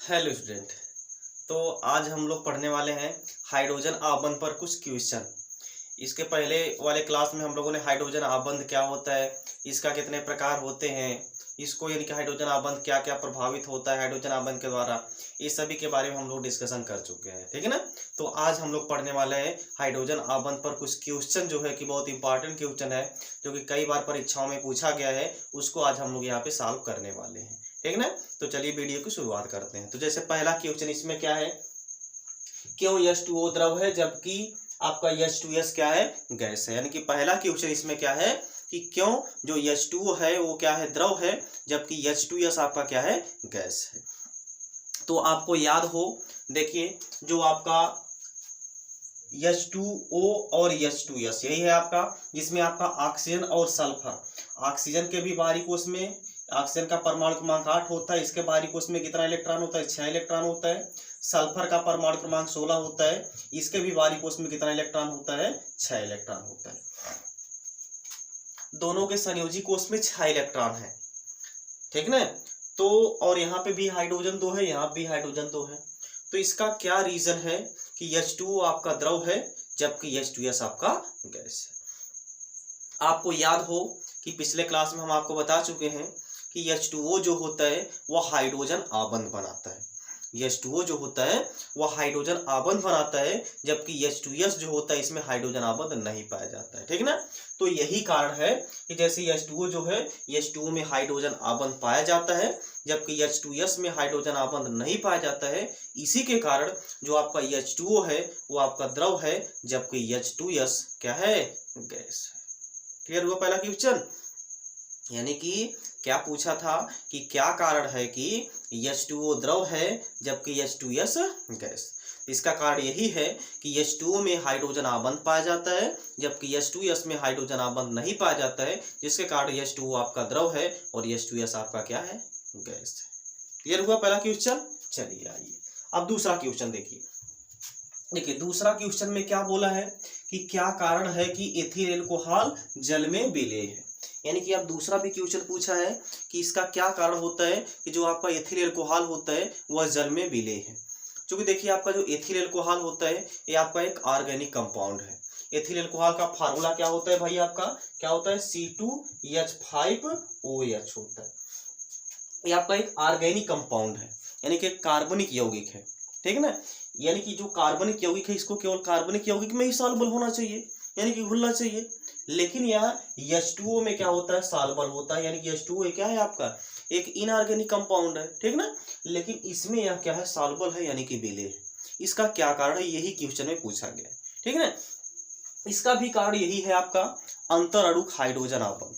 Hello student. तो आज हम लोग पढ़ने वाले हैं हाइड्रोजन आबंध पर कुछ क्वेश्चन। इसके पहले वाले क्लास में हम लोगों ने हाइड्रोजन आबंध क्या होता है, इसका कितने प्रकार होते हैं, इसको यानी कि हाइड्रोजन आबंध क्या क्या प्रभावित होता है हाइड्रोजन आबंध के द्वारा, इस सभी के बारे में हम लोग डिस्कशन कर चुके हैं। ठीक है ना। तो आज हम लोग पढ़ने वाले हैं हाइड्रोजन आबंध पर कुछ क्वेश्चन जो है कि बहुत इंपॉर्टेंट क्वेश्चन है, जो कि कई बार परीक्षाओं में पूछा गया है, उसको आज हम लोग यहाँ पे सॉल्व करने वाले हैं। ठीक ना। तो चलिए वीडियो की शुरुआत करते हैं। तो जैसे पहला क्वेश्चन इसमें क्या है, क्यों H2O द्रव है जबकि आपका H2S क्या है, गैस है। यानी कि पहला क्वेश्चन इसमें क्या है कि क्यों जो H2O है वो क्या है, द्रव है, जबकि H2S आपका क्या है, गैस है। तो आपको याद हो, देखिए जो आपका H2O और H2S यही है आपका, जिसमें आपका ऑक्सीजन और सल्फर, ऑक्सीजन के भी बाहरी कोश में ऑक्सीजन का परमाणु क्रमांक 8 होता है, इसके बाहरी कोश में कितना इलेक्ट्रॉन होता है, 6 इलेक्ट्रॉन होता है। सल्फर का परमाणु क्रमांक 16 होता है, इसके भी बाहरी कोश में कितना इलेक्ट्रॉन होता है, 6 इलेक्ट्रॉन होता है। दोनों के संयोजी कोश में 6 इलेक्ट्रॉन है। ठीक ना। तो और यहाँ पे भी हाइड्रोजन 2 है, यहाँ भी हाइड्रोजन 2 है। तो इसका क्या रीजन है कि H2O आपका द्रव है जबकि H2S आपका गैस है। आपको याद हो कि पिछले क्लास में हम आपको बता चुके हैं कि H2O जो होता है वह हाइड्रोजन आबंध बनाता है। H2O जो होता है वह हाइड्रोजन आबंध बनाता है, जबकि H2S जो होता है इसमें हाइड्रोजन आबंध नहीं पाया जाता है। ठीक ना। तो यही कारण है कि जैसे H2O जो है, H2O में हाइड्रोजन आबंध पाया जाता है, जबकि H2S में हाइड्रोजन आबंध नहीं पाया जाता है। इसी के कारण जो आपका H2O है वो आपका द्रव है, जबकि H2S क्या है, गैस है। क्लियर हुआ पहला क्वेश्चन। यानी कि क्या पूछा था कि क्या कारण है कि H2O द्रव है जबकि H2S गैस। इसका कारण यही है कि H2O में हाइड्रोजन आबंध पाया जाता है, जबकि H2S में हाइड्रोजन आबंध नहीं पाया जाता है, जिसके कारण H2O आपका द्रव है और H2S आपका क्या है, गैस है। क्लियर हुआ पहला क्वेश्चन। चलिए आइए अब दूसरा क्वेश्चन देखिए। देखिए दूसरा क्वेश्चन में क्या बोला है कि क्या कारण है कि एथिल अल्कोहल जल में विलेय है। यानी कि अब दूसरा भी क्वेश्चन पूछा है कि इसका क्या कारण होता है कि जो आपका एथिल अल्कोहल होता है वह जल में विलेय है। क्योंकि देखिए आपका जो एथिल अल्कोहल होता है ये आपका एक ऑर्गेनिक कंपाउंड है। एथिल अल्कोहल का फार्मूला क्या होता है भाई, आपका क्या होता है, C2H5OH होता है। ये आपका एक ऑर्गेनिक कंपाउंड है, यानी कि कार्बनिक यौगिक है। ठीक है ना। यानी कि जो कार्बनिक यौगिक है इसको केवल कार्बनिक यौगिक में ही सॉल्युबल होना चाहिए, यानी कि घुलना चाहिए। लेकिन यहाँ H2O में क्या होता है, सॉल्युबल होता है। यानी कि H2O क्या है आपका एक इनऑर्गेनिक कंपाउंड है। ठीक ना। लेकिन इसमें यह क्या है, सॉल्युबल है, यानी कि विलेय है। इसका क्या कारण है, यही क्वेश्चन में पूछा गया है। ठीक है ना। इसका भी कारण यही है आपका अंतर अणुक हाइड्रोजन आबंध।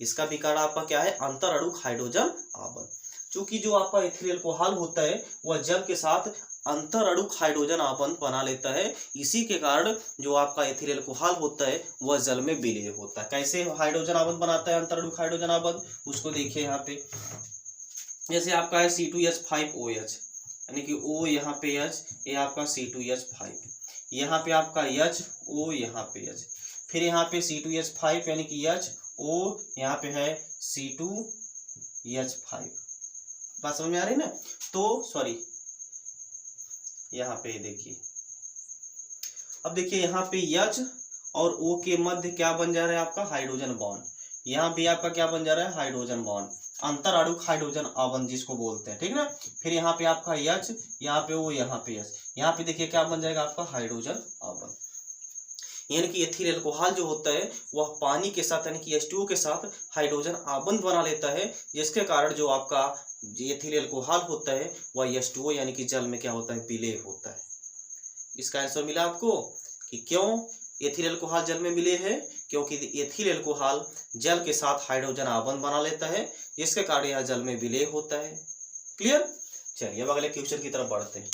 इसका भी कारण आपका क्या है, अंतर अणुक हाइड्रोजन आबंध। चूंकि जो आपका एथिल अल्कोहल होता है वह जल के साथ अंतर अणुक हाइड्रोजन आबंध बना लेता है। इसी के कारण जो आपका एथिल अल्कोहल होता है वह जल में विलेय होता है। कैसे हाइड्रोजन आबंध बनाता है अंतर अणुक हाइड्रोजन आबंध, उसको देखिए यहाँ पे। जैसे आपका है C2H5OH, यानी कि O यहाँ पे H, ये आपका C2H5, यहाँ पे आपका H O, यहाँ पे H, फिर यहाँ पे C2H5 यानी कि H O, यहाँ पे है C2H5। बात समझ में आ रही ना। तो सॉरी यहाँ पे देखिए, अब देखिए यहाँ पे H और O के मध्य क्या बन जा रहा है आपका, हाइड्रोजन बॉन्ड। यहाँ भी आपका क्या बन जा रहा है, हाइड्रोजन बॉन्ड, अंतर अणुक हाइड्रोजन आबंध जिसको बोलते हैं। ठीक ना। फिर यहाँ पे आपका H, यहाँ पे O, यहाँ पे H, यहाँ पे देखिए क्या बन जाएगा आपका हाइड्रोजन आबंध। यानी कि एथिल अल्कोहल जो होता है वह पानी के साथ यानी कि H2O के साथ हाइड्रोजन आबंध बना लेता है, जिसके कारण जो आपका एथिल अल्कोहल होता है वह H2O यानी कि जल में क्या होता है, विलेय होता है। इसका आंसर मिला आपको कि क्यों एथिल अल्कोहल जल में विलेय है, क्योंकि एथिल अल्कोहल जल के साथ हाइड्रोजन आबंध बना लेता है, जिसके कारण यह जल में विलेय होता है। क्लियर। चलिए अब अगले क्वेश्चन की तरफ बढ़ते हैं।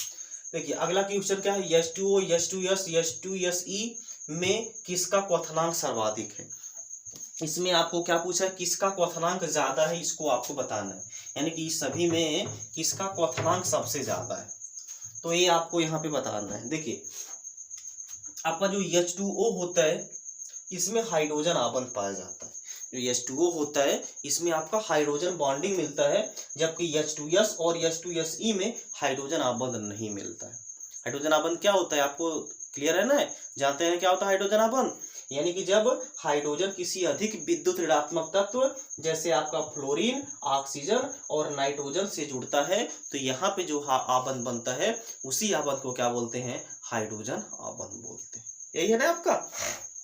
देखिए अगला क्वेश्चन क्या है, H2O, H2S, H2SE में किसका क्वथनांक सर्वाधिक है। इसमें आपको क्या पूछा है, किसका क्वथनांक ज्यादा है, इसको आपको बताना है। यानी कि इस सभी में किसका क्वथनांक सबसे ज्यादा है, तो ये आपको यहाँ पे बताना है। देखिए आपका जो H2O होता है इसमें हाइड्रोजन आबंध पाया जाता है। जो H2O होता है इसमें आपका हाइड्रोजन बॉन्डिंग मिलता है, जबकि H2S और H2SE में हाइड्रोजन आबंध नहीं मिलता है। हाइड्रोजन आबंध क्या होता है आपको क्लियर है ना, जानते हैं क्या होता है हाइड्रोजन आबंध? यानी कि जब हाइड्रोजन किसी अधिक विद्युत ऋणात्मक तत्व जैसे आपका फ्लोरीन, ऑक्सीजन और नाइट्रोजन से जुड़ता है तो यहाँ पे जो आबंध बनता है उसी आबंध को क्या बोलते हैं? हाइड्रोजन आबंध बोलते हैं। यही है ना आपका।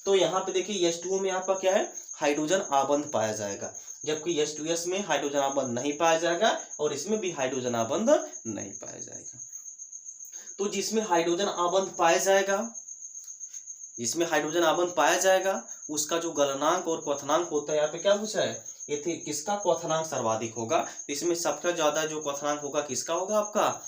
तो यहाँ पे देखिए H2O में आपका क्या है? हाइड्रोजन आबंध पाया जाएगा, जबकि H2S में हाइड्रोजन आबंध नहीं पाया जाएगा और इसमें भी हाइड्रोजन आबंध नहीं पाया जाएगा। तो जिसमें हाइड्रोजन आबंध पाया जाएगा, जिसमें हाइड्रोजन आबंध पाया जाएगा उसका जो गलनांक और क्वथनांक होता है, यहाँ पे क्या पूछा है? ये किसका क्वथनांक सर्वाधिक होगा? इसमें सबसे ज्यादा जो क्वथनांक होगा किसका होगा? आपका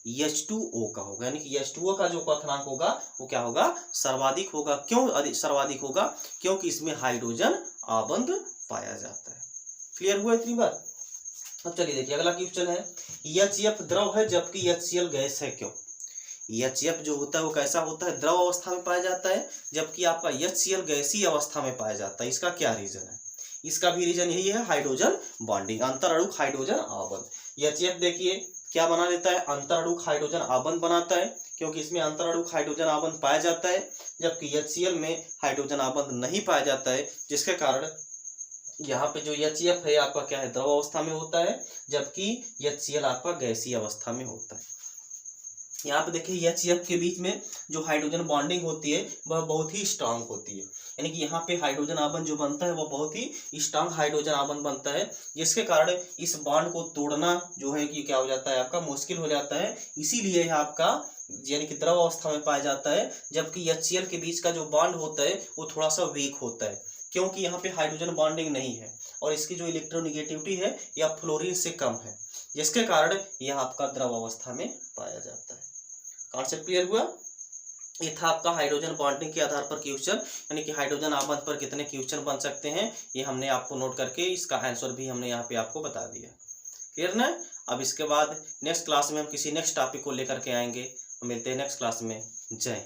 H2O का होगा। यानी कि H2O का जो क्वथनांक होगा वो क्या होगा? सर्वाधिक होगा। क्यों सर्वाधिक होगा? क्योंकि इसमें हाइड्रोजन आबंध पाया जाता है। क्लियर हुआ इतनी बात? अब चलिए देखिए अगला क्वेश्चन है, HF द्रव है जबकि HCl गैस है, क्यों? HF जो होता है वो कैसा होता है? द्रव अवस्था में पाया जाता है, जबकि आपका HCl गैसीय अवस्था में पाया जाता है। इसका क्या रीजन है? इसका भी रीजन यही है, हाइड्रोजन बॉन्डिंग, अंतरअणुक हाइड्रोजन आबंध। HF देखिए क्या बना देता है? अंतरअणुक हाइड्रोजन आबंध बनाता है, क्योंकि इसमें अंतरअणुक हाइड्रोजन आबंध पाया जाता है, जबकि HCl में हाइड्रोजन आबंध नहीं पाया जाता है, जिसके कारण यहाँ पे जो HF है आपका क्या है? द्रव अवस्था में होता है, जबकि HCl आपका गैसीय अवस्था में होता है। यहाँ पे देखिए HF के बीच में जो हाइड्रोजन बॉन्डिंग होती है वह बहुत ही स्ट्रांग होती है, यानी कि यहाँ पे हाइड्रोजन आबंध जो बनता है वो बहुत ही स्ट्रांग हाइड्रोजन आबंध बनता है, जिसके कारण इस बॉन्ड को तोड़ना जो है कि क्या हो जाता है? आपका मुश्किल हो जाता है। इसीलिए यह आपका यानी कि द्रव अवस्था में पाया जाता है, जबकि HCl के बीच का जो बॉन्ड होता है वो थोड़ा सा वीक होता है, क्योंकि यहाँ पे हाइड्रोजन बॉन्डिंग नहीं है और इसकी जो इलेक्ट्रोनिगेटिविटी है यह फ्लोरीन से कम है, जिसके कारण यह आपका द्रव अवस्था में पाया जाता है। कॉन्सेप्ट क्लियर हुआ? ये था आपका हाइड्रोजन बॉन्डिंग के आधार पर क्वेश्चन, यानी कि हाइड्रोजन आबंध पर कितने क्वेश्चन बन सकते हैं ये हमने आपको नोट करके इसका आंसर भी हमने यहाँ पे आपको बता दिया। क्लियर ना? अब इसके बाद नेक्स्ट क्लास में हम किसी नेक्स्ट टॉपिक को लेकर के आएंगे। मिलते हैं नेक्स्ट क्लास में। जय।